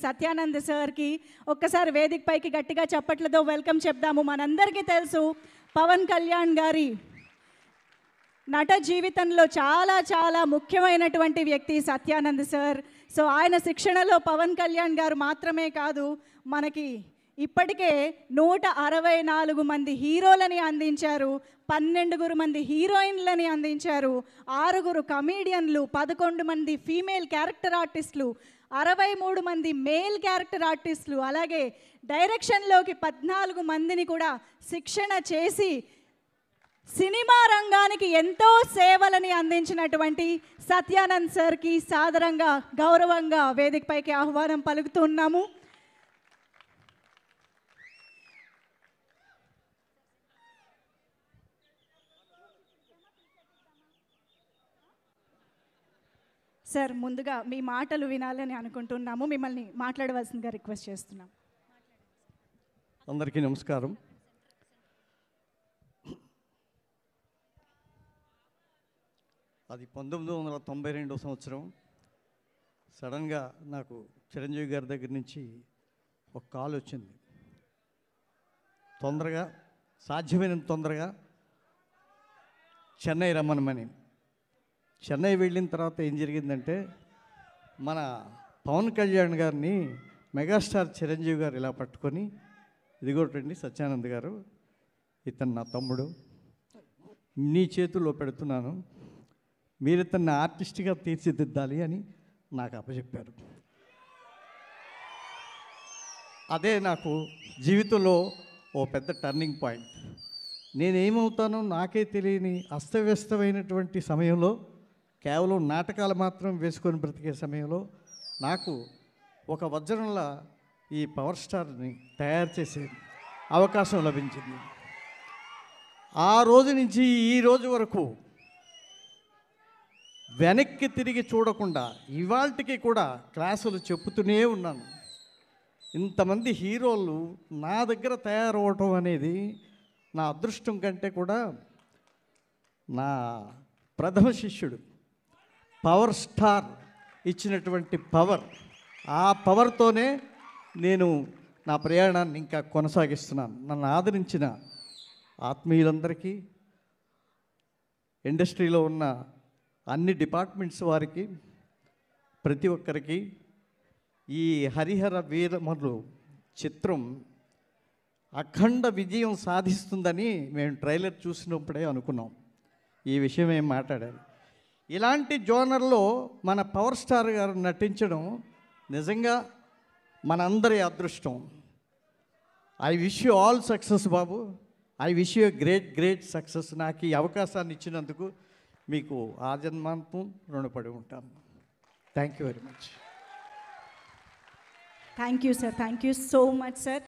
సత్యానంద్ సార్కి ఒక్కసారి వేదిక పైకి గట్టిగా చప్పట్లతో వెల్కమ్ చెప్దాము. మనందరికీ తెలుసు పవన్ కళ్యాణ్ గారి నట జీవితంలో చాలా చాలా ముఖ్యమైనటువంటి వ్యక్తి సత్యానంద్ సార్. సో ఆయన శిక్షణలో పవన్ కళ్యాణ్ గారు మాత్రమే కాదు, మనకి ఇప్పటికే 164 మంది హీరోలని అందించారు, 12 మంది హీరోయిన్లని అందించారు, 6 కమీడియన్లు, 11 మంది ఫీమేల్ క్యారెక్టర్ ఆర్టిస్టులు, 63 మంది మేల్ క్యారెక్టర్ ఆర్టిస్టులు, అలాగే డైరెక్షన్లోకి 14 మందిని కూడా శిక్షణ చేసి సినిమా రంగానికి ఎంతో సేవలని అందించినటువంటి సత్యానంద్ సార్కి సాదరంగా గౌరవంగా వేదికపైకి ఆహ్వానం పలుకుతున్నాము. సార్, ముందుగా మీ మాటలు వినాలని అనుకుంటున్నాము, మిమ్మల్ని మాట్లాడవలసిందిగా రిక్వెస్ట్ చేస్తున్నాం. అందరికీ నమస్కారం. అది 1992 సంవత్సరం. సడన్గా నాకు చిరంజీవి గారి దగ్గర నుంచి ఒక కాల్ వచ్చింది. తొందరగా, సాధ్యమైనంత తొందరగా చెన్నై రమ్మనమని. చెన్నై వెళ్ళిన తర్వాత ఏం జరిగిందంటే, మన పవన్ కళ్యాణ్ గారిని మెగాస్టార్ చిరంజీవి గారు ఇలా పట్టుకొని, ఇదిగోటండి సత్యానంద్ గారు, ఇతను నా తమ్ముడు, నీ చేతుల్లో పెడుతున్నాను, మీరు ఇతన్ని ఆర్టిస్ట్గా తీర్చిదిద్దాలి అని నాకు అప్పచెప్పారు. అదే నాకు జీవితంలో ఓ పెద్ద టర్నింగ్ పాయింట్. నేనేమవుతానో నాకే తెలియని అస్తవ్యస్తమైనటువంటి సమయంలో, కేవలం నాటకాలు మాత్రం వేసుకొని బ్రతికే సమయంలో నాకు ఒక వజ్రంలా ఈ పవర్ స్టార్ని తయారు చేసే అవకాశం లభించింది. ఆ రోజు నుంచి ఈ రోజు వరకు వెనక్కి తిరిగి చూడకుండా ఇవాళకి కూడా క్లాసులు చెప్పుతూనే ఉన్నాను. ఇంతమంది హీరోలు నా దగ్గర తయారవటం అనేది నా అదృష్టం కంటే కూడా నా ప్రథమ శిష్యుడు పవర్ స్టార్ ఇచ్చినటువంటి పవర్, ఆ పవర్తోనే నేను నా ప్రయాణాన్ని ఇంకా కొనసాగిస్తున్నాను. నన్ను ఆదరించిన ఆత్మీయులందరికీ, ఇండస్ట్రీలో ఉన్న అన్ని డిపార్ట్మెంట్స్ వారికి, ప్రతి ఒక్కరికి ఈ హరిహర వీరమలు చిత్రం అఖండ విజయం సాధిస్తుందని మేము ట్రైలర్ చూసినప్పుడే అనుకున్నాం. ఈ విషయం ఏం మాట్లాడారు. ఇలాంటి జోనర్లో మన పవర్ స్టార్ గారు నటించడం నిజంగా మనందరి అదృష్టం. I wish you all success Babu. I wish you great success. నాకు ఈ అవకాశాన్ని ఇచ్చినందుకు మీకు ఆజన్మాంతం రుణపడి ఉంటాను. Thank you very much. Thank you sir, thank you so much sir.